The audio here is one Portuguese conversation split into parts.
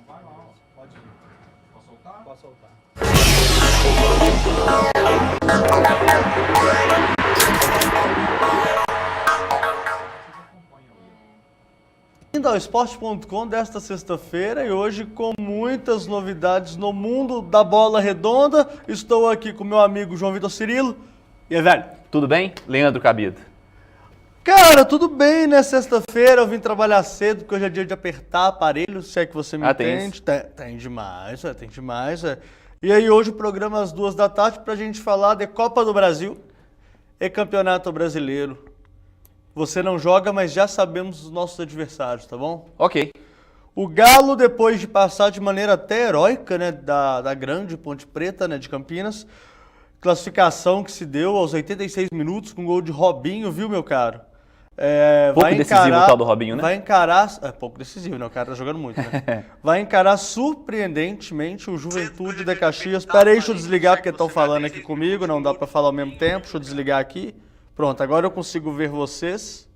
Vai lá, ó. Pode ir. Posso soltar? Pode soltar. Bem-vindo ao esporte.com desta sexta-feira e hoje com muitas novidades no mundo da bola redonda. Estou aqui com meu amigo João Vitor Cirilo. E aí, velho? Tudo bem? Leandro Cabido. Cara, tudo bem, né? Sexta-feira eu vim trabalhar cedo, porque hoje é dia de apertar aparelho, se é que você me entende. Tem demais, tem demais. E aí hoje o programa às 14h pra gente falar de Copa do Brasil e Campeonato Brasileiro. Você não joga, mas já sabemos os nossos adversários, tá bom? Ok. O Galo, depois de passar de maneira até heróica, né, da grande Ponte Preta, né, de Campinas, classificação que se deu aos 86 minutos com gol de Robinho, viu, meu caro? Pouco decisivo o tal do Robinho, né? Vai encarar... pouco decisivo, né? O cara tá jogando muito, né? Vai encarar surpreendentemente o Juventude de Caxias. Pera aí, deixa eu desligar porque estão falando aqui comigo, não dá pra falar ao mesmo tempo. Deixa eu desligar aqui. Pronto, agora eu consigo ver vocês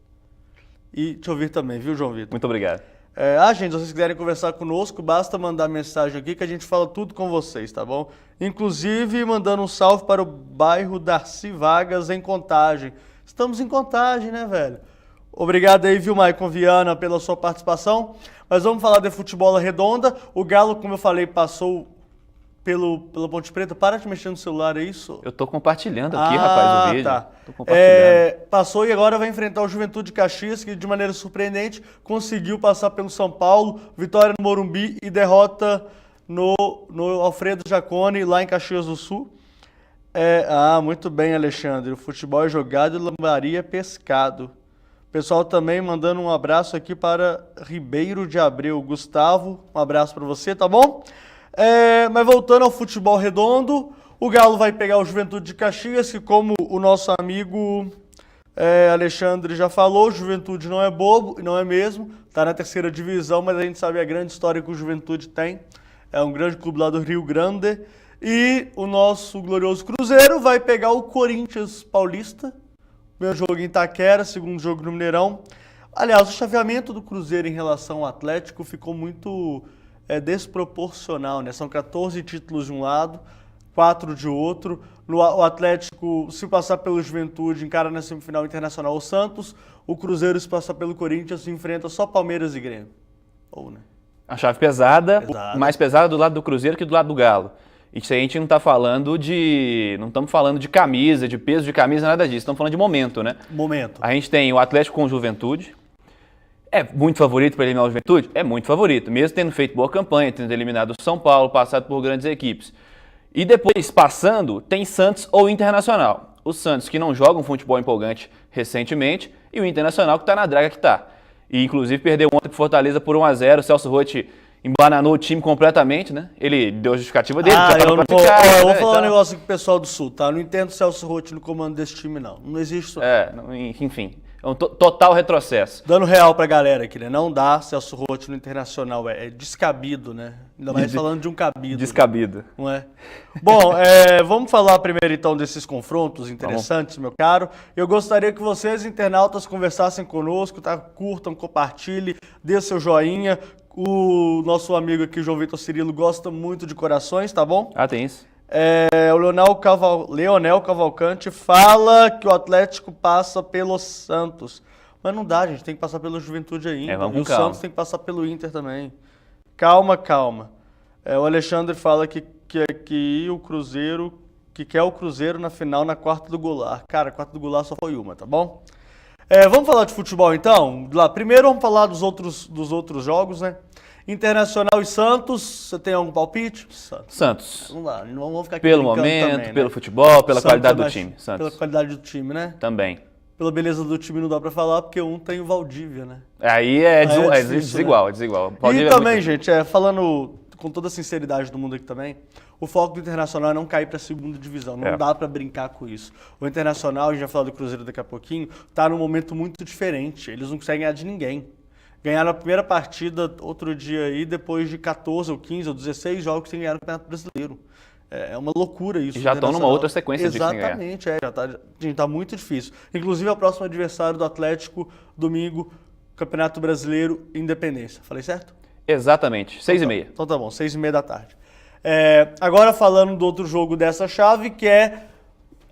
e te ouvir também, viu, João Vitor? Muito obrigado. Gente, se vocês quiserem conversar conosco, basta mandar mensagem aqui que a gente fala tudo com vocês, tá bom? Inclusive, mandando um salve para o bairro Darcy Vargas, em Contagem. Estamos em Contagem, né, velho? Obrigado aí, viu, Maicon Viana, pela sua participação. Mas vamos falar de futebol redonda. O Galo, como eu falei, passou pela Ponte Preta. Para de mexer no celular, é isso? Eu tô compartilhando aqui, rapaz, o vídeo. Tá. Tô compartilhando. Passou e agora vai enfrentar o Juventude de Caxias, que de maneira surpreendente conseguiu passar pelo São Paulo, vitória no Morumbi e derrota no Alfredo Jaconi, lá em Caxias do Sul. Muito bem, Alexandre. O futebol é jogado e lambaria é pescado. Pessoal também mandando um abraço aqui para Ribeiro de Abreu. Gustavo, um abraço para você, tá bom? Mas voltando ao futebol redondo, o Galo vai pegar o Juventude de Caxias, que como o nosso amigo Alexandre já falou, o Juventude não é bobo, e não é mesmo, tá na terceira divisão, mas a gente sabe a grande história que o Juventude tem. É um grande clube lá do Rio Grande. E o nosso glorioso Cruzeiro vai pegar o Corinthians Paulista. Primeiro jogo em Itaquera, segundo jogo no Mineirão. Aliás, o chaveamento do Cruzeiro em relação ao Atlético ficou muito desproporcional, né? São 14 títulos de um lado, 4 de outro. O Atlético, se passar pelo Juventude, encara na semifinal Internacional o Santos. O Cruzeiro, se passar pelo Corinthians, se enfrenta só Palmeiras e Grêmio. Né? A chave pesada, mais pesada do lado do Cruzeiro que do lado do Galo. Isso aí a gente não tá falando não estamos falando de camisa, de peso de camisa, nada disso. Estamos falando de momento, né? Momento. A gente tem o Atlético com o Juventude. É muito favorito para eliminar o Juventude? É muito favorito, mesmo tendo feito boa campanha, tendo eliminado o São Paulo, passado por grandes equipes. E depois, passando, tem Santos ou Internacional. O Santos, que não joga um futebol empolgante recentemente, e o Internacional, que está na draga que está. E, inclusive, perdeu ontem pro Fortaleza por 1-0. O Celso Roth embananou o time completamente, né? Ele deu a justificativa dele. Eu vou falar um negócio aqui pro pessoal do Sul, tá? Não entendo o Celso Roth no comando desse time, não. Não existe isso. Enfim. É um total retrocesso. Dando real pra galera aqui, né? Não dá Celso Roth no Internacional. É descabido, né? Ainda mais falando de um cabido. Descabido. Né? Não é? Bom, vamos falar primeiro então desses confrontos interessantes, meu caro. Eu gostaria que vocês, internautas, conversassem conosco, tá? Curtam, compartilhem, dê seu joinha. O nosso amigo aqui, João Vitor Cirilo, gosta muito de corações, tá bom? Tem isso. O Leonel Cavalcante fala que o Atlético passa pelo Santos. Mas não dá, gente. Tem que passar pelo Juventude ainda. Vamos e o calma. Santos tem que passar pelo Inter também. Calma. O Alexandre fala que o Cruzeiro, que quer o Cruzeiro na final, na quarta do Goulart. Cara, a quarta do Goulart só foi uma, tá bom? Vamos falar de futebol então? Primeiro vamos falar dos outros jogos, né? Internacional e Santos, você tem algum palpite? Santos. Vamos lá, não vamos ficar aqui pelo momento, também, pelo né? futebol, pela Santos qualidade do time. Santos. Pela qualidade do time, né? Também. Pela beleza do time não dá pra falar, porque um tem o Valdívia, né? Aí é desigual, né? é desigual. E também, gente, falando com toda a sinceridade do mundo aqui também, o foco do Internacional é não cair pra segunda divisão, não dá pra brincar com isso. O Internacional, a gente vai falar do Cruzeiro daqui a pouquinho, tá num momento muito diferente, eles não conseguem ganhar de ninguém. Ganharam a primeira partida outro dia aí, depois de 14 ou 15 ou 16 jogos sem ganhar no Campeonato Brasileiro. É uma loucura isso. E já estão numa outra sequência de ganhar. Exatamente, tá muito difícil. Inclusive, é o próximo adversário do Atlético, domingo, Campeonato Brasileiro, Independência. Falei certo? Exatamente, 6h30. Então tá bom, 6h30 da tarde. Agora falando do outro jogo dessa chave, que é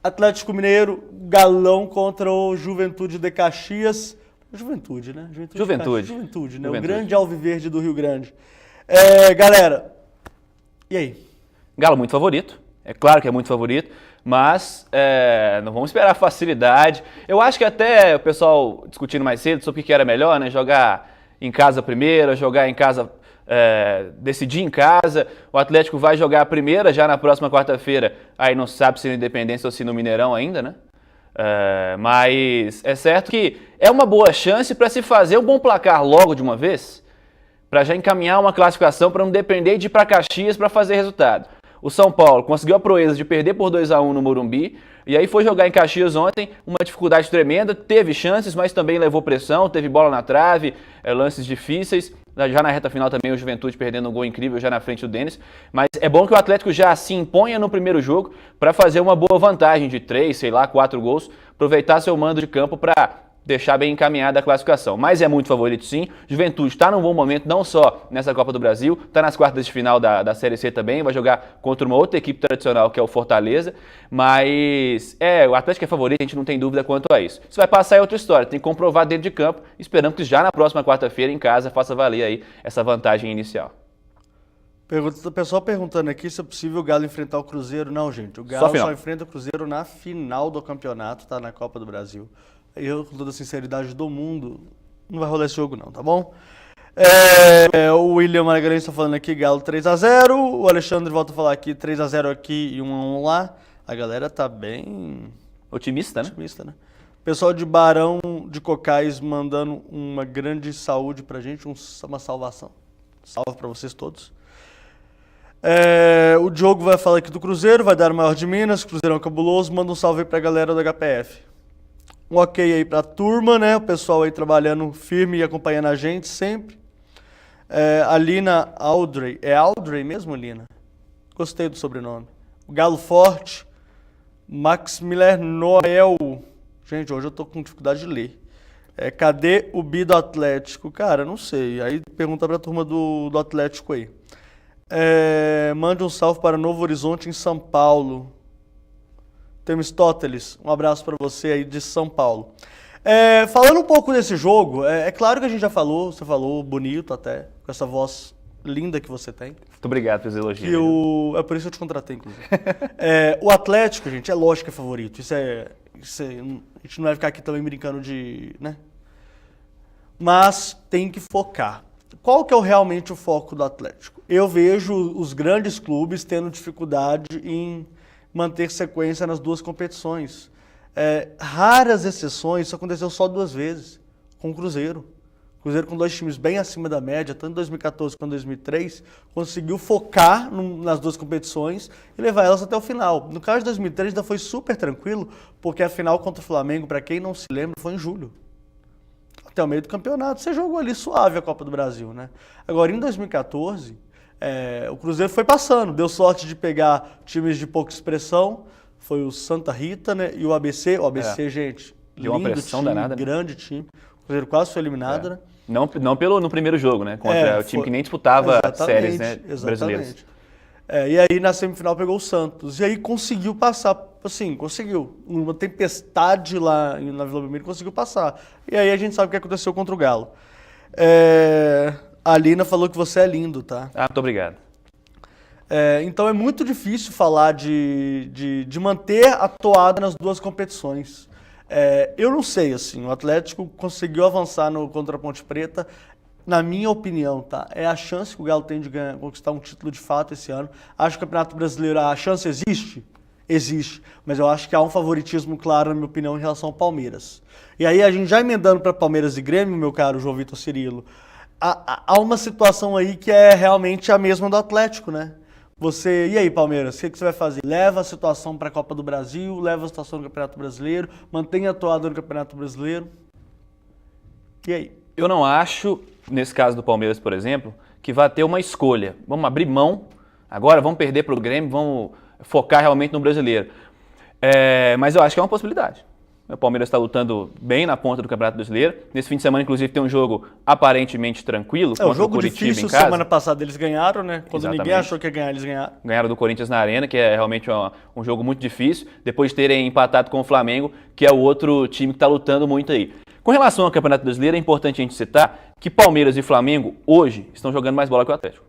Atlético Mineiro, Galão contra o Juventude de Caxias. Juventude, né? Juventude, né? O grande alviverde do Rio Grande. Galera, e aí? Galo muito favorito, é claro que é muito favorito, mas não vamos esperar facilidade. Eu acho que até o pessoal discutindo mais cedo sobre o que era melhor, né? Jogar em casa primeiro, jogar em casa, decidir em casa. O Atlético vai jogar a primeira já na próxima quarta-feira, aí não sabe se no Independência ou se no Mineirão ainda, né? Mas é certo que é uma boa chance para se fazer um bom placar logo de uma vez, para já encaminhar uma classificação para não depender de ir para Caxias para fazer resultado. O São Paulo conseguiu a proeza de perder por 2-1 no Morumbi, e aí foi jogar em Caxias ontem, uma dificuldade tremenda, teve chances, mas também levou pressão, teve bola na trave, lances difíceis. Já na reta final também o Juventude perdendo um gol incrível já na frente do Denis. Mas é bom que o Atlético já se imponha no primeiro jogo para fazer uma boa vantagem de 3, 4 gols, aproveitar seu mando de campo para deixar bem encaminhada a classificação. Mas é muito favorito sim. Juventude está num bom momento, não só nessa Copa do Brasil, está nas quartas de final da Série C também, vai jogar contra uma outra equipe tradicional que é o Fortaleza. Mas o Atlético é favorito, a gente não tem dúvida quanto a isso. Se vai passar é outra história, tem que comprovar dentro de campo. Esperamos que já na próxima quarta-feira em casa faça valer aí essa vantagem inicial. O pessoal perguntando aqui se é possível o Galo enfrentar o Cruzeiro. Não, gente, o Galo só enfrenta o Cruzeiro na final do campeonato, tá? Na Copa do Brasil. Eu, com toda a sinceridade do mundo, não vai rolar esse jogo não, tá bom? O William Margarida está falando aqui, Galo 3-0. O Alexandre volta a falar aqui, 3-0 aqui e 1-1 lá. A galera tá bem... Otimista, né? Otimista, né? Pessoal de Barão de Cocais mandando uma grande saúde pra gente, uma salvação. Salve pra vocês todos. O Diogo vai falar aqui do Cruzeiro, vai dar o maior de Minas, Cruzeirão cabuloso. Manda um salve aí pra galera do HPF. Um ok aí pra turma, né? O pessoal aí trabalhando firme e acompanhando a gente sempre. A Lina Aldrey. É Aldrey mesmo, Lina? Gostei do sobrenome. O Galo Forte. Max Miller Noel. Gente, hoje eu tô com dificuldade de ler. Cadê o bi do Atlético? Cara, não sei. Aí pergunta pra turma do Atlético aí. Mande um salve para Novo Horizonte, em São Paulo. Temestóteles, um abraço para você aí de São Paulo. Falando um pouco desse jogo, é claro que a gente já falou, você falou bonito até, com essa voz linda que você tem. Muito obrigado pelos elogios. É por isso que eu te contratei, inclusive. O Atlético, gente, é lógico que é favorito. A gente não vai ficar aqui também brincando de... né? Mas tem que focar. Qual que é realmente o foco do Atlético? Eu vejo os grandes clubes tendo dificuldade em manter sequência nas duas competições. Raras exceções, isso aconteceu só 2 vezes, com o Cruzeiro. O Cruzeiro, com 2 times bem acima da média, tanto em 2014 quanto em 2003, conseguiu focar nas 2 competições e levar elas até o final. No caso de 2003 ainda foi super tranquilo, porque a final contra o Flamengo, para quem não se lembra, foi em julho. Até o meio do campeonato, você jogou ali suave a Copa do Brasil, né? Agora, em 2014... o Cruzeiro foi passando, deu sorte de pegar times de pouca expressão, foi o Santa Rita, né, e o ABC. O ABC, gente, deu uma pressão time, danada, né? Grande time. O Cruzeiro quase foi eliminado, né? Não no primeiro jogo, né? Contra o time que nem disputava séries, né, brasileiras. E aí na semifinal pegou o Santos. E aí conseguiu passar, assim, conseguiu. Uma tempestade lá na Vila Belmiro, conseguiu passar. E aí a gente sabe o que aconteceu contra o Galo. A Lina falou que você é lindo, tá? Muito obrigado. Então é muito difícil falar de manter a toada nas 2 competições. Eu não sei, assim, o Atlético conseguiu avançar contra a Ponte Preta, na minha opinião, tá? É a chance que o Galo tem de conquistar um título de fato esse ano. Acho que o Campeonato Brasileiro, a chance existe? Existe, mas eu acho que há um favoritismo claro, na minha opinião, em relação ao Palmeiras. E aí a gente já emendando para Palmeiras e Grêmio, meu caro João Vitor Cirilo, há uma situação aí que é realmente a mesma do Atlético, né? E aí, Palmeiras, o que você vai fazer? Leva a situação para a Copa do Brasil, leva a situação do Campeonato Brasileiro, mantém a toada no Campeonato Brasileiro. E aí? Eu não acho, nesse caso do Palmeiras, por exemplo, que vai ter uma escolha. Vamos abrir mão, agora vamos perder para o Grêmio, vamos focar realmente no brasileiro. Mas eu acho que é uma possibilidade. O Palmeiras está lutando bem na ponta do Campeonato Brasileiro. Nesse fim de semana, inclusive, tem um jogo aparentemente tranquilo o contra jogo o Curitiba difícil, em casa. semana passada eles ganharam, né? Quando Exatamente. ninguém achou que ia ganhar, eles ganharam. Ganharam do Corinthians na Arena, que é realmente um jogo muito difícil, depois de terem empatado com o Flamengo, que é o outro time que está lutando muito aí. Com relação ao Campeonato Brasileiro, é importante a gente citar que Palmeiras e Flamengo, hoje, estão jogando mais bola que o Atlético.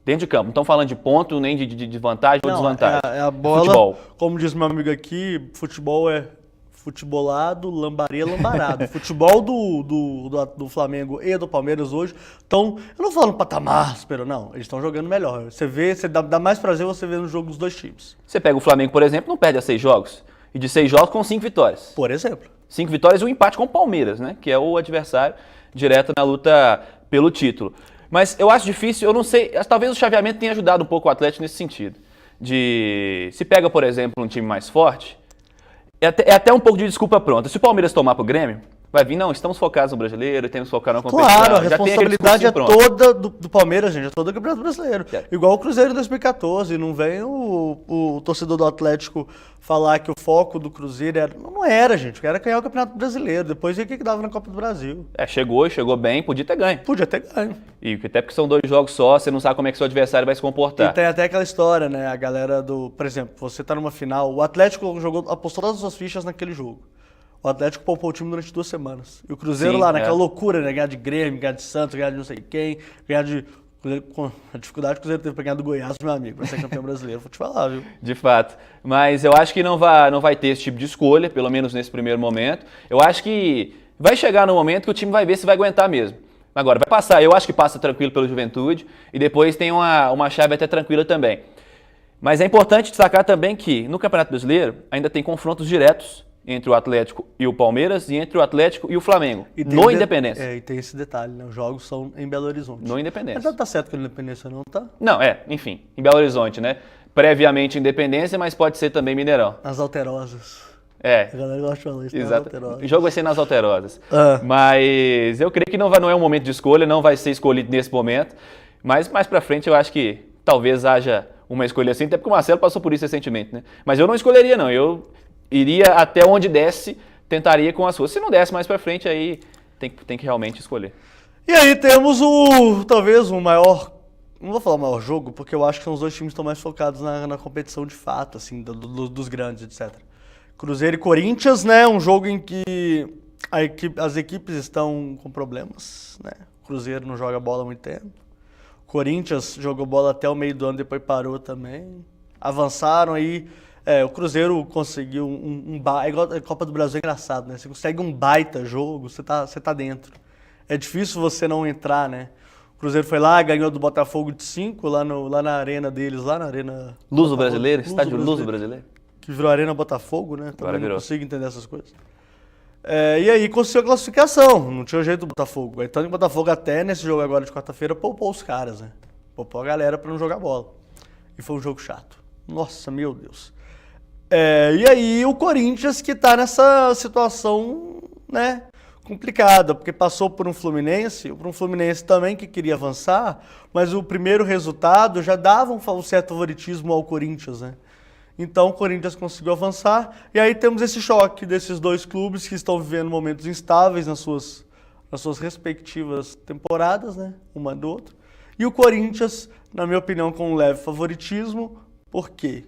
Dentro de campo. Não estão falando de ponto, nem de vantagem ou desvantagem. É a bola, futebol. Como diz meu amigo aqui, futebol é futebolado, lambaria, lambarado. Futebol do Flamengo e do Palmeiras hoje estão, eu não falo patamar, espero não, eles estão jogando melhor. Você vê, dá mais prazer você ver no jogo dos dois times. Você pega o Flamengo, por exemplo, não perde a 6 jogos. E de 6 jogos com 5 vitórias. Por exemplo. 5 vitórias e um empate com o Palmeiras, né? Que é o adversário direto na luta pelo título. Mas eu acho difícil, eu não sei, talvez o chaveamento tenha ajudado um pouco o Atlético nesse sentido. Se pega, por exemplo, um time mais forte, é até um pouco de desculpa pronta. Se o Palmeiras tomar pro Grêmio, vai vir, não, estamos focados no brasileiro, temos que focar na competição. Claro, a Já tem aquele responsabilidade é discursinho pronto. toda do Palmeiras, gente, é toda do Campeonato Brasileiro. É. Igual o Cruzeiro em 2014, não vem o torcedor do Atlético falar que o foco do Cruzeiro era... Não era, gente, era ganhar o Campeonato Brasileiro, depois ver o que dava na Copa do Brasil. Chegou bem, podia ter ganho. Podia ter ganho. E até porque são 2 jogos só, você não sabe como é que seu adversário vai se comportar. E tem até aquela história, né, a galera por exemplo, você tá numa final, o Atlético apostou todas as suas fichas naquele jogo. O Atlético poupou o time durante 2 semanas. E o Cruzeiro Sim, lá, naquela loucura, né? Ganhar de Grêmio, ganhar de Santos, ganhar de não sei quem, ganhar de... Com a dificuldade que o Cruzeiro teve pra ganhar do Goiás, meu amigo, pra ser campeão brasileiro. Vou te falar, viu? De fato. Mas eu acho que não vai ter esse tipo de escolha, pelo menos nesse primeiro momento. Eu acho que vai chegar no momento que o time vai ver se vai aguentar mesmo. Agora, vai passar. Eu acho que passa tranquilo pelo Juventude e depois tem uma chave até tranquila também. Mas é importante destacar também que no Campeonato Brasileiro ainda tem confrontos diretos entre o Atlético e o Palmeiras e entre o Atlético e o Flamengo, no Independência. E tem esse detalhe, né? Os jogos são em Belo Horizonte. No Independência. Mas tá certo que no Independência não tá? Não, enfim, em Belo Horizonte, né? Previamente Independência, mas pode ser também Mineirão. Nas Alterosas. A galera gosta de falar isso, exato. nas Alterosas. O jogo vai ser nas Alterosas. Ah. Mas eu creio que não é um momento de escolha, não vai ser escolhido nesse momento. Mas mais pra frente eu acho que talvez haja uma escolha assim, até porque o Marcelo passou por isso recentemente, né? Mas eu não escolheria, não. Eu iria até onde desce, tentaria com as suas. Se não desce mais pra frente, aí tem que realmente escolher. E aí temos talvez o maior, não vou falar o maior jogo, porque eu acho que são os dois times que estão mais focados na competição de fato, assim, dos grandes, etc. Cruzeiro e Corinthians, né, um jogo em que as equipes estão com problemas, né, o Cruzeiro não joga bola há muito tempo, o Corinthians jogou bola até o meio do ano, depois parou também, avançaram aí. O Cruzeiro conseguiu igual a Copa do Brasil, é engraçado, né? Você consegue um baita jogo, você tá dentro. É difícil você não entrar, né? O Cruzeiro foi lá, ganhou do Botafogo de 5, lá na arena deles, lá na arena... Luso Brasileiro, estádio Luso Brasileiro. Que virou Arena Botafogo, né? Agora Também virou. não consigo entender essas coisas. E aí conseguiu a classificação, não tinha jeito do Botafogo. Então o Botafogo até nesse jogo agora de quarta-feira poupou os caras, né? Poupou a galera pra não jogar bola. E foi um jogo chato. Nossa, meu Deus. E aí o Corinthians que tá nessa situação, né, complicada, porque passou por um Fluminense também que queria avançar, mas o primeiro resultado já dava um certo favoritismo ao Corinthians, né? Então o Corinthians conseguiu avançar, e aí temos esse choque desses dois clubes que estão vivendo momentos instáveis nas suas respectivas temporadas, né, uma do outro. E o Corinthians, na minha opinião, com um leve favoritismo, por quê?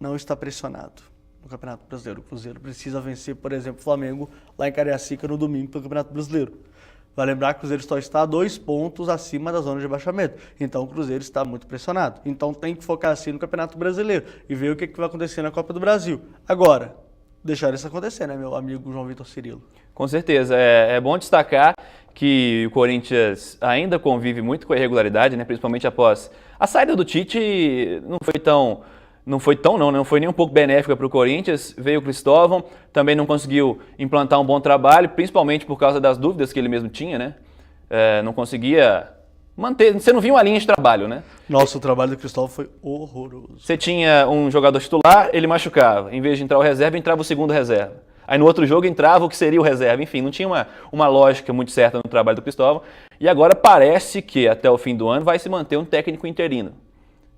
Não está pressionado no Campeonato Brasileiro. O Cruzeiro precisa vencer, por exemplo, o Flamengo lá em Cariacica no domingo pelo Campeonato Brasileiro. Vai lembrar que o Cruzeiro só está a 2 pontos acima da zona de rebaixamento. Então o Cruzeiro está muito pressionado. Então tem que focar assim no Campeonato Brasileiro e ver o que vai acontecer na Copa do Brasil. Agora, deixar isso acontecer, né, meu amigo João Vitor Cirilo? Com certeza. É bom destacar que o Corinthians ainda convive muito com a irregularidade, né, principalmente após a saída do Tite. Não foi nem um pouco benéfica para o Corinthians. Veio o Cristóvão, também não conseguiu implantar um bom trabalho, principalmente por causa das dúvidas que ele mesmo tinha, né? Não conseguia manter, você não via uma linha de trabalho, né? Nossa, o trabalho do Cristóvão foi horroroso. Você tinha um jogador titular, ele machucava. Em vez de entrar o reserva, entrava o segundo reserva. Aí no outro jogo entrava o que seria o reserva. Enfim, não tinha uma lógica muito certa no trabalho do Cristóvão. E agora parece que até o fim do ano vai se manter um técnico interino.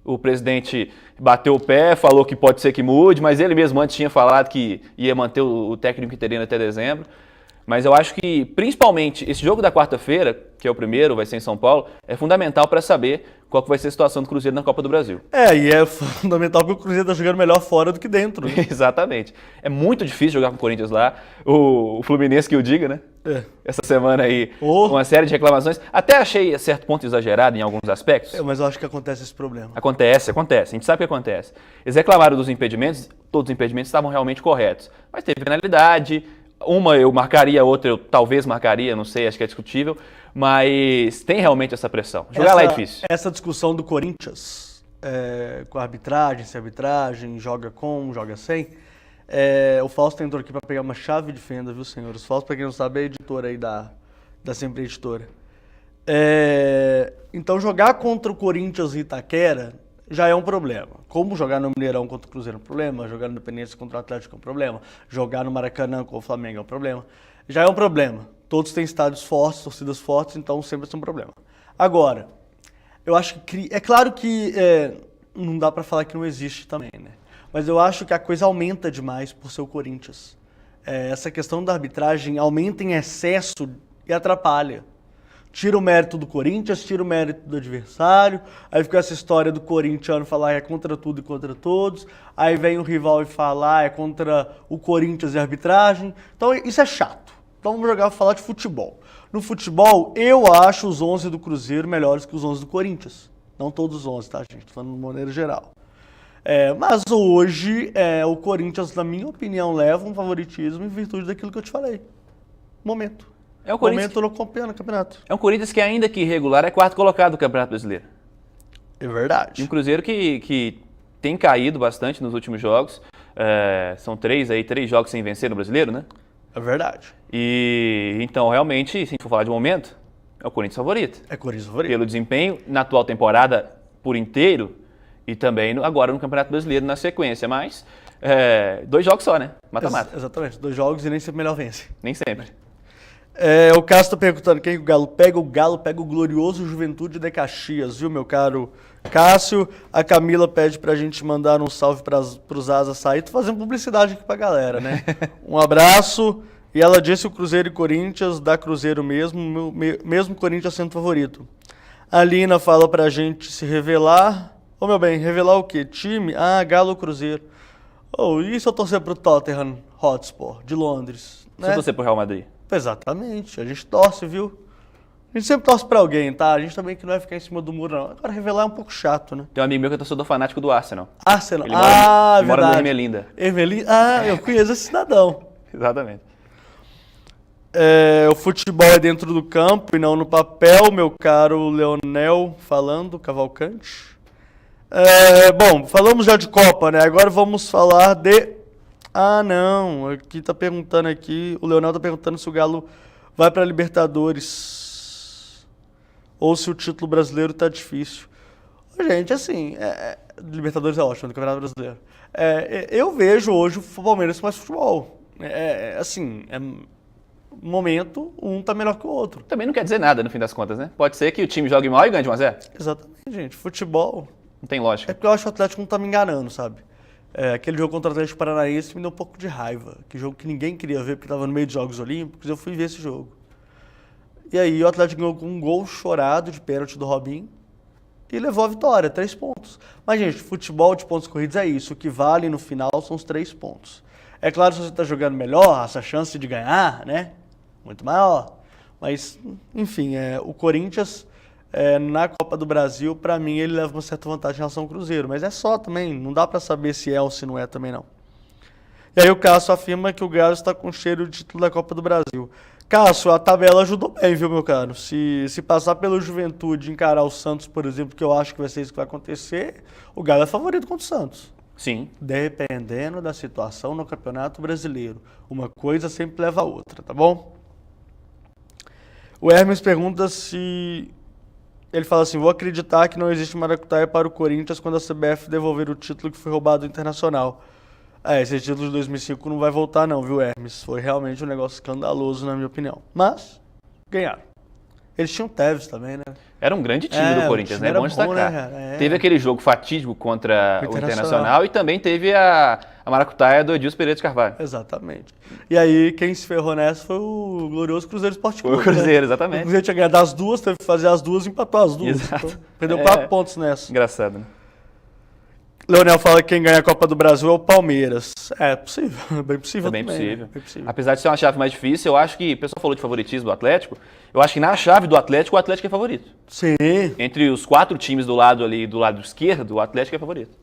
O presidente bateu o pé, falou que pode ser que mude, mas ele mesmo antes tinha falado que ia manter o técnico interino até dezembro. Mas eu acho que, principalmente, esse jogo da quarta-feira, que é o primeiro, vai ser em São Paulo, é fundamental para saber qual que vai ser a situação do Cruzeiro na Copa do Brasil. E é fundamental porque o Cruzeiro está jogando melhor fora do que dentro. Né? Exatamente. É muito difícil jogar com o Corinthians lá. O Fluminense que o diga, né? Essa semana aí, uma série de reclamações. Até achei a certo ponto exagerado em alguns aspectos. Mas eu acho que acontece esse problema. Acontece. A gente sabe que acontece. Eles reclamaram dos impedimentos, todos os impedimentos estavam realmente corretos. Mas teve penalidade. Uma eu marcaria, outra eu talvez marcaria, não sei, acho que é discutível, mas tem realmente essa pressão. Jogar lá é difícil. Essa discussão do Corinthians, com a arbitragem, se a arbitragem joga com, joga sem, o Fausto entrou aqui para pegar uma chave de fenda, viu, senhores? O Fausto, para quem não sabe, é editor aí da Sempre Editora. Então, jogar contra o Corinthians e Itaquera já é um problema. Como jogar no Mineirão contra o Cruzeiro é um problema, jogar no Independência contra o Atlético é um problema, jogar no Maracanã com o Flamengo é um problema. Já é um problema. Todos têm estádios fortes, torcidas fortes, então sempre é um problema. Agora, eu acho que... É claro que não dá para falar que não existe também, né? Mas eu acho que a coisa aumenta demais por ser o Corinthians. Essa questão da arbitragem aumenta em excesso e atrapalha. Tira o mérito do Corinthians, tira o mérito do adversário, aí fica essa história do corintiano falar é contra tudo e contra todos, aí vem o rival e falar é contra o Corinthians e a arbitragem. Então isso é chato. Então vamos falar de futebol. No futebol, eu acho os 11 do Cruzeiro melhores que os 11 do Corinthians. Não todos os 11, tá, gente? Tô falando de maneira geral. Mas hoje, o Corinthians, na minha opinião, leva um favoritismo em virtude daquilo que eu te falei. Momento. É o Corinthians no campeonato. É um Corinthians que, ainda que irregular, é quarto colocado do Campeonato Brasileiro. É verdade. E um Cruzeiro que tem caído bastante nos últimos jogos. São três jogos sem vencer no Brasileiro, né? É verdade. E então, realmente, se a gente for falar de momento, é o Corinthians favorito. É o Corinthians favorito. Pelo desempenho na atual temporada por inteiro e também agora no Campeonato Brasileiro na sequência. Mas 2 jogos só, né? Mata-mata. Exatamente. 2 jogos e nem sempre o melhor vence. Nem sempre. O Cássio tá perguntando quem o Galo pega. O Galo pega o glorioso Juventude de Caxias, viu, meu caro Cássio? A Camila pede pra gente mandar um salve pros Asa sair. Tô fazendo publicidade aqui pra galera, né? Um abraço. E ela disse o Cruzeiro e Corinthians, dá Cruzeiro mesmo, mesmo Corinthians sendo favorito. A Lina fala pra gente se revelar. Meu bem, revelar o quê? Time? Galo ou Cruzeiro? E se eu torcer pro Tottenham Hotspur, de Londres? Se eu torcer pro Real Madrid? Exatamente, a gente torce, viu? A gente sempre torce pra alguém, tá? A gente também que não vai ficar em cima do muro, não. Agora, revelar é um pouco chato, né? Tem um amigo meu que é torcedor fanático do Arsenal. Arsenal? Ele mora no verdade. Ermelinda. Ermelinda? Eu conheço esse cidadão. Exatamente. O futebol é dentro do campo e não no papel, meu caro Leonel falando, Cavalcante. Bom, falamos já de Copa, né? Agora vamos falar de... não, aqui tá perguntando aqui, o Leonel tá perguntando se o Galo vai pra Libertadores ou se o título brasileiro tá difícil. Gente, assim, Libertadores é ótimo, do Campeonato Brasileiro. Eu vejo hoje o Palmeiras com mais futebol. Momento, um tá melhor que o outro. Também não quer dizer nada, no fim das contas, né? Pode ser que o time jogue mal e ganhe de 1-0. Exatamente, gente. Futebol... Não tem lógica. É porque eu acho que o Atlético não tá me enganando, sabe? Aquele jogo contra o Atlético Paranaense me deu um pouco de raiva. Que jogo que ninguém queria ver, porque tava no meio de Jogos Olímpicos, eu fui ver esse jogo. E aí o Atlético ganhou com um gol chorado de pênalti do Robinho e levou a vitória, 3 pontos. Mas, gente, futebol de pontos corridos é isso. O que vale no final são os 3 pontos. É claro, se você tá jogando melhor, essa chance de ganhar, né? Muito maior. Mas, enfim, o Corinthians... na Copa do Brasil, pra mim, ele leva uma certa vantagem em relação ao Cruzeiro. Mas é só também, não dá pra saber se é ou se não é também não. E aí o Cássio afirma que o Galo está com cheiro de título da Copa do Brasil. Cássio, a tabela ajudou bem, viu, meu caro? Se passar pelo Juventude e encarar o Santos, por exemplo, que eu acho que vai ser isso que vai acontecer, o Galo é favorito contra o Santos. Sim. Dependendo da situação no Campeonato Brasileiro. Uma coisa sempre leva a outra, tá bom? O Hermes pergunta se... Ele fala assim, vou acreditar que não existe maracutaia para o Corinthians quando a CBF devolver o título que foi roubado do Internacional. Esse título de 2005 não vai voltar não, viu, Hermes? Foi realmente um negócio escandaloso, na minha opinião. Mas, ganharam. Eles tinham o Tevez também, né? Era um grande time do Corinthians, né? É bom destacar. Né? Teve aquele jogo fatídico contra o Internacional e também teve a maracutaia do Edilson Pereira de Carvalho. Exatamente. E aí, quem se ferrou nessa foi o glorioso Cruzeiro Esporte Clube. O Cruzeiro, exatamente. O Cruzeiro tinha ganhado as duas, teve que fazer as duas e empatou as duas. Exato. Então, perdeu 4 pontos nessa. Engraçado, né? Leonel fala que quem ganha a Copa do Brasil é o Palmeiras. É possível, bem possível bem também. possível. Né? Bem possível. Apesar de ser uma chave mais difícil, eu acho que, o pessoal falou de favoritismo do Atlético, eu acho que na chave do Atlético, o Atlético é favorito. Sim. Entre os 4 times do lado ali, do lado esquerdo, o Atlético é favorito.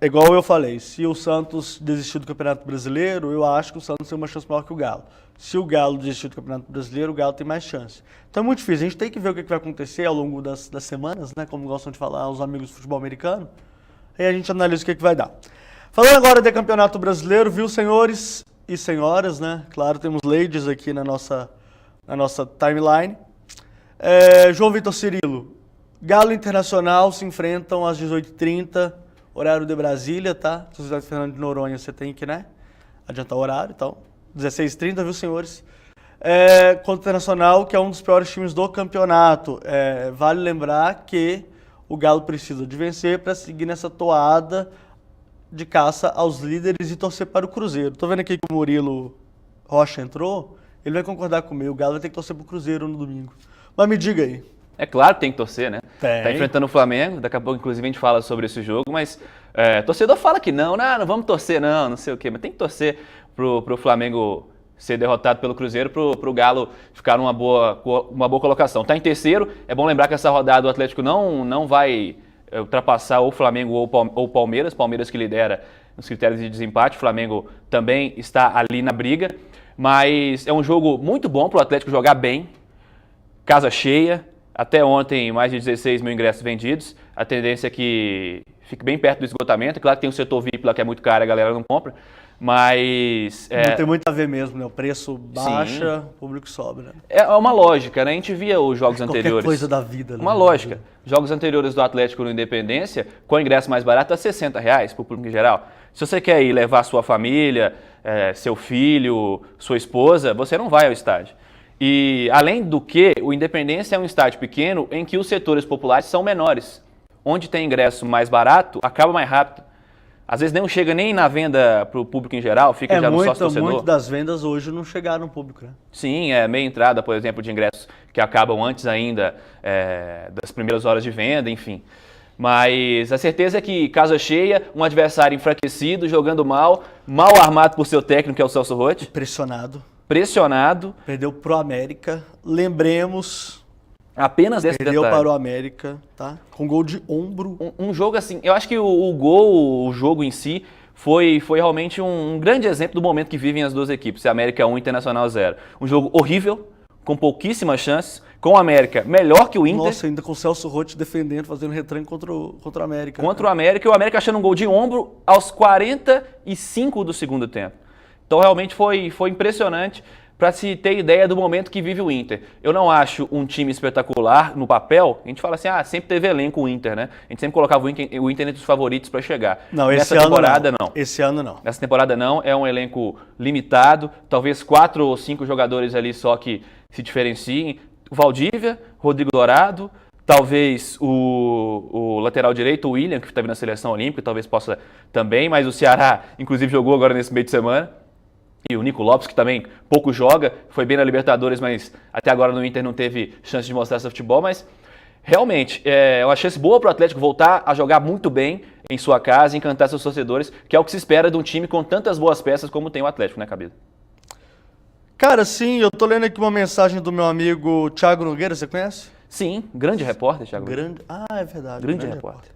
Igual eu falei, se o Santos desistir do Campeonato Brasileiro, eu acho que o Santos tem uma chance maior que o Galo. Se o Galo desistir do Campeonato Brasileiro, o Galo tem mais chance. Então é muito difícil, a gente tem que ver o que vai acontecer ao longo das semanas, né? Como gostam de falar os amigos do futebol americano. Aí a gente analisa o que vai dar. Falando agora de Campeonato Brasileiro, viu, senhores e senhoras, né? Claro, temos ladies aqui na nossa timeline. João Vitor Cirilo, Galo e Internacional se enfrentam às 18h30, horário de Brasília, tá? Se você está Fernando de Noronha, você tem que, né? Adiantar o horário, então. 16h30, viu, senhores? Contra o Internacional, que é um dos piores times do campeonato. Vale lembrar que o Galo precisa de vencer para seguir nessa toada de caça aos líderes e torcer para o Cruzeiro. Tô vendo aqui que o Murilo Rocha entrou, ele vai concordar comigo, o Galo vai ter que torcer para o Cruzeiro no domingo. Mas me diga aí. É claro que tem que torcer, né? Tem. Tá enfrentando o Flamengo, daqui a pouco, inclusive, a gente fala sobre esse jogo, mas torcedor fala que não vamos torcer, não sei o quê, mas tem que torcer pro Flamengo ser derrotado pelo Cruzeiro, pro Galo ficar numa boa colocação. Tá em terceiro, é bom lembrar que essa rodada o Atlético não vai ultrapassar ou o Flamengo ou o Palmeiras que lidera nos critérios de desempate, o Flamengo também está ali na briga, mas é um jogo muito bom pro Atlético jogar bem, casa cheia, até ontem mais de 16 mil ingressos vendidos, a tendência é que fique bem perto do esgotamento, claro que tem um setor VIP lá que é muito caro, a galera não compra, mas... Não tem muito a ver mesmo, né? O preço baixa, o público sobe, né? É uma lógica, né? A gente via os jogos anteriores. Qualquer coisa da vida. Uma lógica. Jogos anteriores do Atlético no Independência, com ingresso mais barato, a R$60 para o público em geral. Se você quer ir levar sua família, seu filho, sua esposa, você não vai ao estádio. E, além do que, o Independência é um estádio pequeno em que os setores populares são menores. Onde tem ingresso mais barato, acaba mais rápido. Às vezes não chega nem na venda para o público em geral, fica já no sócio-torcedor. Muitas das vendas hoje não chegaram no público, né? Sim, meia entrada, por exemplo, de ingressos que acabam antes ainda das primeiras horas de venda, enfim. Mas a certeza é que, casa cheia, um adversário enfraquecido, jogando mal armado por seu técnico, que é o Celso Roth. Pressionado. Perdeu pro América. Lembremos... Apenas desse Perdeu detalhe. para o América, tá? Com gol de ombro. Um jogo assim, eu acho que o jogo em si, foi realmente um grande exemplo do momento que vivem as duas equipes, América 1 e Internacional 0. Um jogo horrível, com pouquíssimas chances, com o América melhor que o Inter. Nossa, ainda com o Celso Roth defendendo, fazendo retranque contra o América. Contra o América, e o América achando um gol de ombro aos 45 do segundo tempo. Então realmente foi impressionante para se ter ideia do momento que vive o Inter. Eu não acho um time espetacular no papel. A gente fala assim, sempre teve elenco o Inter, né? A gente sempre colocava o Inter entre os favoritos para chegar. Não, Nessa temporada não. Esse ano não. Nessa temporada não, é um elenco limitado, talvez 4 ou 5 jogadores ali só que se diferenciem. O Valdívia, Rodrigo Dourado, talvez o lateral direito, o William, que está vindo na seleção olímpica, talvez possa também, mas o Ceará, inclusive, jogou agora nesse meio de semana. E o Nico Lopes, que também pouco joga, foi bem na Libertadores, mas até agora no Inter não teve chance de mostrar seu futebol. Mas realmente é uma chance boa para o Atlético voltar a jogar muito bem em sua casa, encantar seus torcedores, que é o que se espera de um time com tantas boas peças como tem o Atlético, né, Cabelo? Cara, sim, eu tô lendo aqui uma mensagem do meu amigo Thiago Nogueira, você conhece? Sim, grande repórter, Thiago. É verdade. Grande repórter.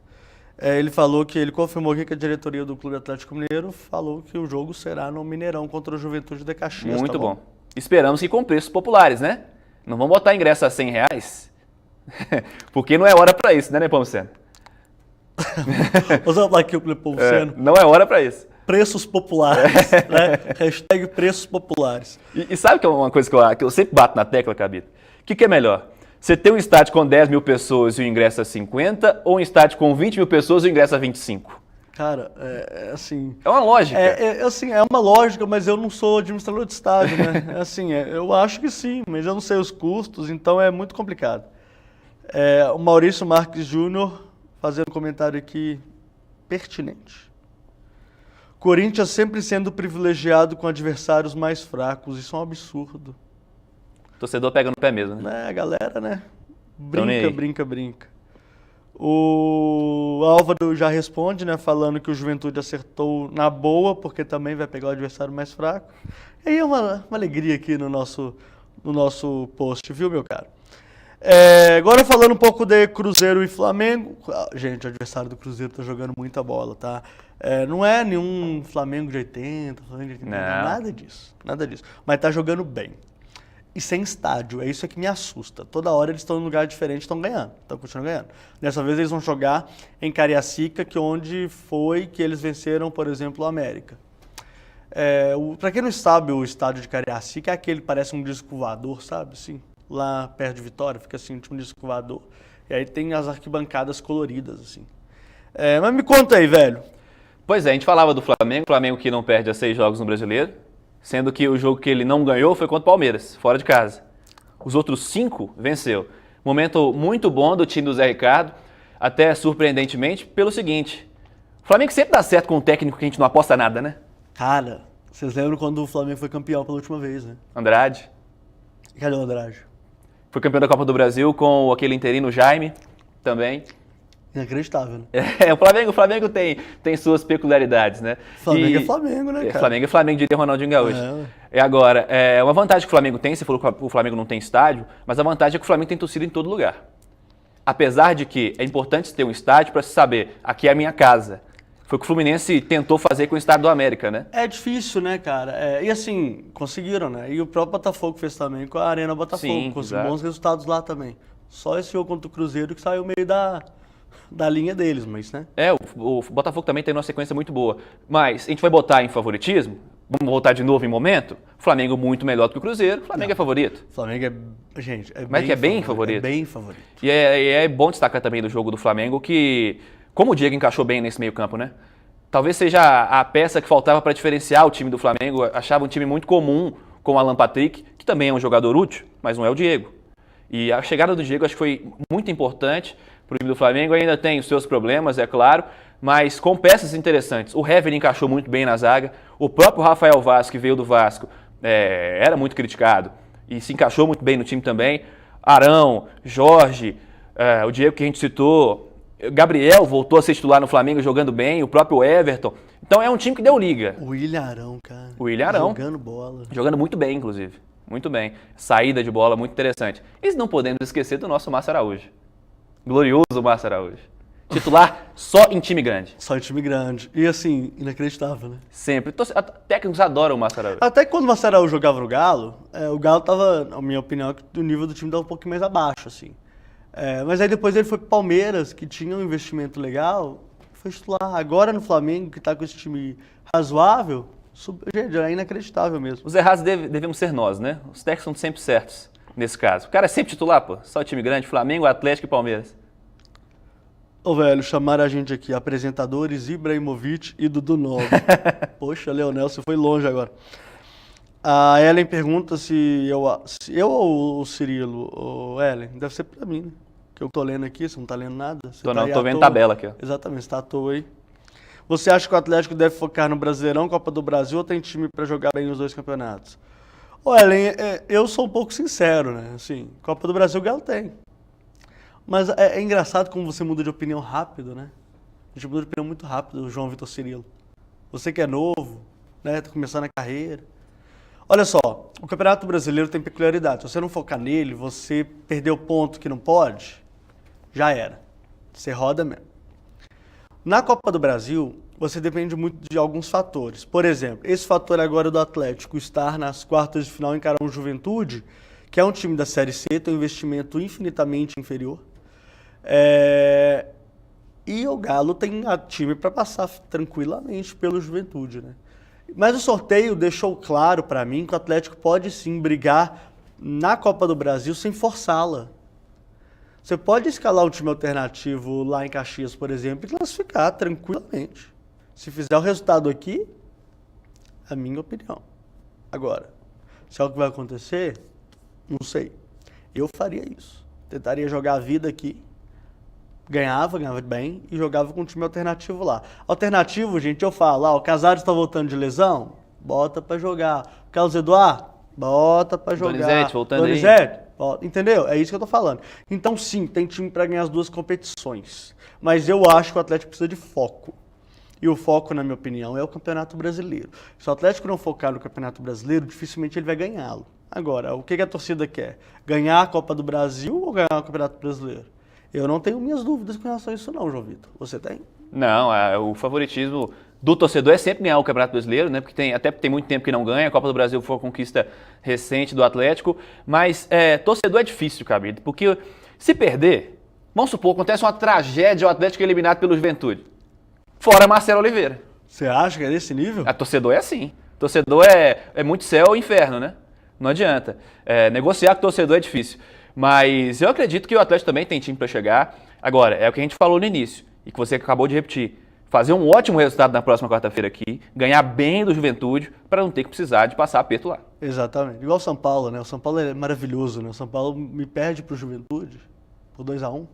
Ele falou que ele confirmou aqui que a diretoria do Clube Atlético Mineiro falou que o jogo será no Mineirão contra o Juventude de Caxias. Muito bom. Esperamos que com preços populares, né? Não vamos botar ingresso a R$100, porque não é hora para isso, né, Nepomuceno? Vamos falar aqui o Nepomuceno. Não é hora para isso. Preços populares, né? Hashtag preços populares. E sabe que é uma coisa que eu sempre bato na tecla, Cabito? O que é melhor? Você tem um estádio com 10 mil pessoas e o ingresso a 50, ou um estádio com 20 mil pessoas e o ingresso a 25? Cara, assim... É uma lógica. Assim, é uma lógica, mas eu não sou administrador de estádio, né? Assim, eu acho que sim, mas eu não sei os custos, então é muito complicado. O Maurício Marques Júnior fazendo um comentário aqui pertinente. Corinthians sempre sendo privilegiado com adversários mais fracos, isso é um absurdo. O torcedor pega no pé mesmo, né? A galera, né? Tão nem aí. Brinca. O Álvaro já responde, né? Falando que o Juventude acertou na boa, porque também vai pegar o adversário mais fraco. E aí é uma alegria aqui no nosso post, viu, meu caro? Agora falando um pouco de Cruzeiro e Flamengo. Gente, o adversário do Cruzeiro tá jogando muita bola, tá? Não é nenhum Flamengo de 80, Flamengo de 80, Não. Nada disso. Mas tá jogando bem. E sem estádio, é isso que me assusta. Toda hora eles estão em um lugar diferente, estão ganhando, estão continuando ganhando. Dessa vez eles vão jogar em Cariacica, onde foi que eles venceram, por exemplo, o América. Para quem não sabe, o estádio de Cariacica é aquele que parece um disco voador, sabe? Assim, lá perto de Vitória, fica assim, tipo um disco voador. E aí tem as arquibancadas coloridas, assim. Mas me conta aí, velho. Pois é, a gente falava do Flamengo que não perde há 6 jogos no Brasileiro, sendo que o jogo que ele não ganhou foi contra o Palmeiras, fora de casa. Os outros 5 venceu. Momento muito bom do time do Zé Ricardo, até surpreendentemente, pelo seguinte: o Flamengo sempre dá certo com um técnico que a gente não aposta nada, né? Cara, vocês lembram quando o Flamengo foi campeão pela última vez, né? Andrade. Cadê o Andrade? Foi campeão da Copa do Brasil com aquele interino Jaime, também. Inacreditável, né? O Flamengo tem suas peculiaridades, né? Flamengo é Flamengo, né, cara? Flamengo é Flamengo, diria Ronaldinho Gaúcho. Agora, uma vantagem que o Flamengo tem, você falou que o Flamengo não tem estádio, mas a vantagem é que o Flamengo tem torcida em todo lugar. Apesar de que é importante ter um estádio para se saber, aqui é a minha casa. Foi o que o Fluminense tentou fazer com o estádio do América, né? É difícil, né, cara? E assim, conseguiram, né? E o próprio Botafogo fez também com a Arena Botafogo. Sim, conseguiu exato. bons resultados lá também. Só esse jogo contra o Cruzeiro que saiu meio da linha deles, mas, né? O Botafogo também tem uma sequência muito boa. Mas a gente vai botar em favoritismo, vamos voltar de novo em momento, o Flamengo muito melhor do que o Cruzeiro, o Flamengo é favorito. O Flamengo gente, Mas que é bem favorito. É bem favorito. E é bom destacar também do jogo do Flamengo que, como o Diego encaixou bem nesse meio campo, né? Talvez seja a peça que faltava para diferenciar o time do Flamengo. Achava um time muito comum com o Alan Patrick, que também é um jogador útil, mas não é o Diego. E a chegada do Diego acho que foi muito importante para o time do Flamengo. Ainda tem os seus problemas, é claro, mas com peças interessantes. O Hever encaixou muito bem na zaga. O próprio Rafael Vaz, que veio do Vasco, era muito criticado e se encaixou muito bem no time também. Arão, Jorge, o Diego que a gente citou, Gabriel voltou a ser titular no Flamengo jogando bem, o próprio Everton. Então é um time que deu liga. O William Arão, cara. O William Arão. Jogando bola. Jogando muito bem, inclusive. Muito bem. Saída de bola muito interessante. E não podemos esquecer do nosso Márcio Araújo. Glorioso Márcio Araújo. Titular só em time grande. Só em time grande. E assim, inacreditável, né? Sempre. Técnicos adoram o Márcio Araújo. Até que quando o Márcio Araújo jogava no Galo, o Galo tava, na minha opinião, o nível do time tava um pouquinho mais abaixo, assim. Mas aí depois ele foi pro Palmeiras, que tinha um investimento legal, foi titular. Agora no Flamengo, que tá com esse time razoável, gente, é inacreditável mesmo. Os errados devemos ser nós, né? Os técnicos são sempre certos nesse caso. O cara é sempre titular, pô. Só time grande, Flamengo, Atlético e Palmeiras. Ô, velho, chamaram a gente aqui, apresentadores Ibrahimovic e Dudu Nobre. Poxa, Leonel, você foi longe agora. A Ellen pergunta se eu ou o Cirilo. Ô, Ellen, deve ser pra mim, né? Que eu tô lendo aqui, você não tá lendo nada? Você Tô tá não, aí tô à vendo toa. tabela aqui, ó. Exatamente, você tá à toa aí. Você acha que o Atlético deve focar no Brasileirão, Copa do Brasil, ou tem time pra jogar bem nos dois campeonatos? Ô, Ellen, eu sou um pouco sincero, né? Assim, Copa do Brasil o Galo tem. Mas é engraçado como você muda de opinião rápido, né? A gente muda de opinião muito rápido, o João Vitor Cirilo. Você que é novo, né? Tá começando a carreira. Olha só, o Campeonato Brasileiro tem peculiaridade. Se você não focar nele, você perdeu o ponto que não pode, já era. Você roda mesmo. Na Copa do Brasil, você depende muito de alguns fatores. Por exemplo, esse fator agora do Atlético estar nas quartas de final encarar um Juventude, que é um time da Série C, tem um investimento infinitamente inferior. E o Galo tem time para passar tranquilamente pelo Juventude, né? Mas o sorteio deixou claro para mim que o Atlético pode sim brigar na Copa do Brasil sem forçá-la. Você pode escalar um time alternativo lá em Caxias, por exemplo, e classificar tranquilamente. Se fizer o resultado aqui, é a minha opinião. Agora, se é o que vai acontecer, não sei. Eu faria isso. Tentaria jogar a vida aqui, ganhava bem e jogava com um time alternativo lá. Alternativo, gente, eu falo, o Casares tá voltando de lesão, bota pra jogar. Carlos Eduardo, bota pra jogar. Donizete voltando Donizete, bota, entendeu? É isso que eu tô falando. Então sim, tem time pra ganhar as duas competições. Mas eu acho que o Atlético precisa de foco. E o foco, na minha opinião, é o Campeonato Brasileiro. Se o Atlético não focar no Campeonato Brasileiro, dificilmente ele vai ganhá-lo. Agora, o que a torcida quer? Ganhar a Copa do Brasil ou ganhar o Campeonato Brasileiro? Eu não tenho minhas dúvidas com relação a isso não, João Vitor. Você tem? Não, o favoritismo do torcedor é sempre ganhar o Campeonato Brasileiro, né? Porque tem muito tempo que não ganha. A Copa do Brasil foi uma conquista recente do Atlético. Mas torcedor é difícil, Cabide, porque se perder, vamos supor, acontece uma tragédia, o Atlético é eliminado pelo Juventude. Fora Marcelo Oliveira. Você acha que é desse nível? A torcedor é assim. Torcedor é muito céu ou inferno, né? Não adianta. Negociar com o torcedor é difícil. Mas eu acredito que o Atlético também tem time para chegar. Agora, é o que a gente falou no início e que você acabou de repetir. Fazer um ótimo resultado na próxima quarta-feira aqui, ganhar bem do Juventude, para não ter que precisar de passar aperto lá. Exatamente. Igual o São Paulo, né? O São Paulo é maravilhoso, né? O São Paulo me perde pro Juventude por 2-1.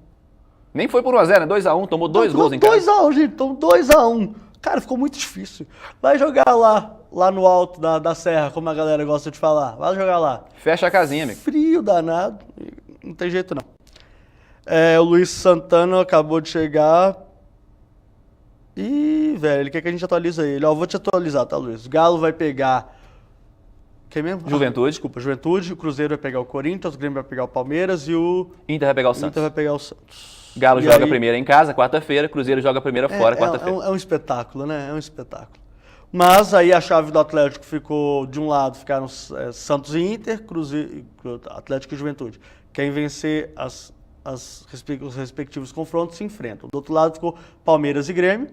Nem foi por 1-0, né? 2-1, tomou dois gols em casa. 2-1, gente. Tomou 2-1. Cara, ficou muito difícil. Vai jogar lá no alto da serra, como a galera gosta de falar. Vai jogar lá. Fecha a casinha, amigo. Frio danado. Não tem jeito, não. O Luiz Santana acabou de chegar. Ih, velho, ele quer que a gente atualize ele. Vou te atualizar, tá, Luiz? O Galo vai pegar... Quem mesmo? Juventude. Desculpa, Juventude. O Cruzeiro vai pegar o Corinthians, o Grêmio vai pegar o Palmeiras e o... Inter vai pegar o Santos. Inter vai pegar o Santos. Galo joga a primeira em casa, quarta-feira. Cruzeiro joga a primeira fora, quarta-feira. É um espetáculo, né? É um espetáculo. Mas aí a chave do Atlético ficou, de um lado, ficaram Santos e Inter, Cruzeiro, Atlético e Juventude. Quem vencer os respectivos confrontos se enfrentam. Do outro lado ficou Palmeiras e Grêmio,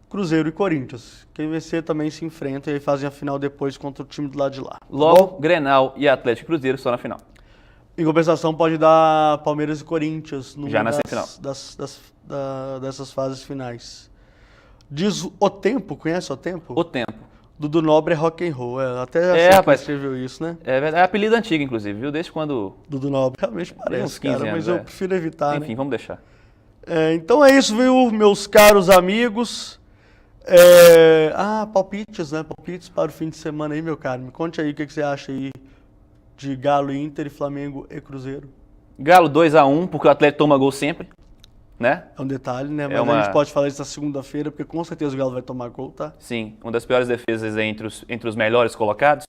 Cruzeiro e Corinthians. Quem vencer também se enfrenta e aí fazem a final depois contra o time do lado de lá. Logo, Grenal e Atlético e Cruzeiro só na final. Em compensação, pode dar Palmeiras e Corinthians já na semifinal dessas fases finais. Diz O Tempo, conhece O Tempo? O Tempo. Dudu Nobre é rock and roll, até rapaz, escreveu isso, né? É apelido antigo, inclusive, viu? Desde quando... Dudu Nobre, realmente parece, uns 15 cara, mas anos, eu prefiro evitar, Enfim, né? vamos deixar. Então é isso, viu, meus caros amigos. Palpites, né? Palpites para o fim de semana aí, meu caro. Me conte aí o que você acha aí de Galo, Inter e Flamengo e Cruzeiro. Galo 2-1, porque o Atlético toma gol sempre, né? É um detalhe, né? Mas a gente pode falar isso na segunda-feira, porque com certeza o Galo vai tomar gol, tá? Sim, uma das piores defesas entre os melhores colocados.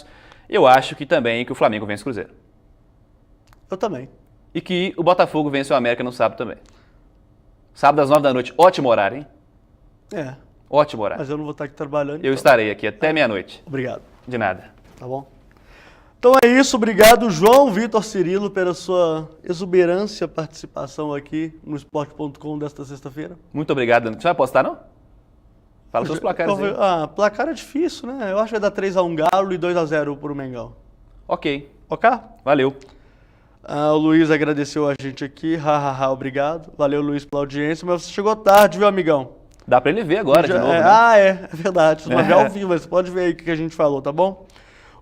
Eu acho que também que o Flamengo vence o Cruzeiro. Eu também. E que o Botafogo vence o América no sábado também. Sábado às 9 da noite, ótimo horário, hein? Ótimo horário. Mas eu não vou estar aqui trabalhando. Eu estarei aqui até meia-noite. Obrigado. De nada. Tá bom? Então é isso, obrigado João Vitor Cirilo pela sua exuberância participação aqui no esporte.com desta sexta-feira. Muito obrigado. Você vai apostar, não? Fala seus placares aí. Placar é difícil, né? Eu acho que vai dar 3-1 Galo e 2-0 pro Mengão. Ok. Ok? Valeu. O Luiz agradeceu a gente aqui, obrigado. Valeu, Luiz, pela audiência, mas você chegou tarde, viu, amigão? Dá pra ele ver agora de novo, né? É verdade. Você vai ver ao vivo, mas você pode ver aí o que a gente falou, tá bom?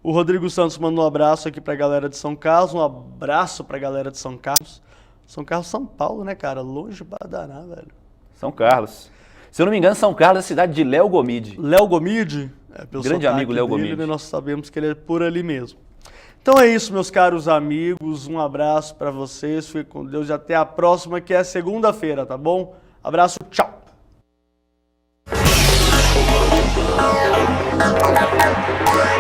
O Rodrigo Santos mandou um abraço aqui pra galera de São Carlos, um abraço pra galera de São Carlos. São Carlos, São Paulo, né, cara? Longe pra danar, velho. São Carlos. Se eu não me engano, São Carlos é a cidade de Léo Gomide. Léo Gomide? Pelo grande amigo Léo dele, Gomide. né, nós sabemos que ele é por ali mesmo. Então é isso, meus caros amigos. Um abraço pra vocês. Fiquem com Deus e até a próxima, que é segunda-feira, tá bom? Abraço, tchau! We'll be right back.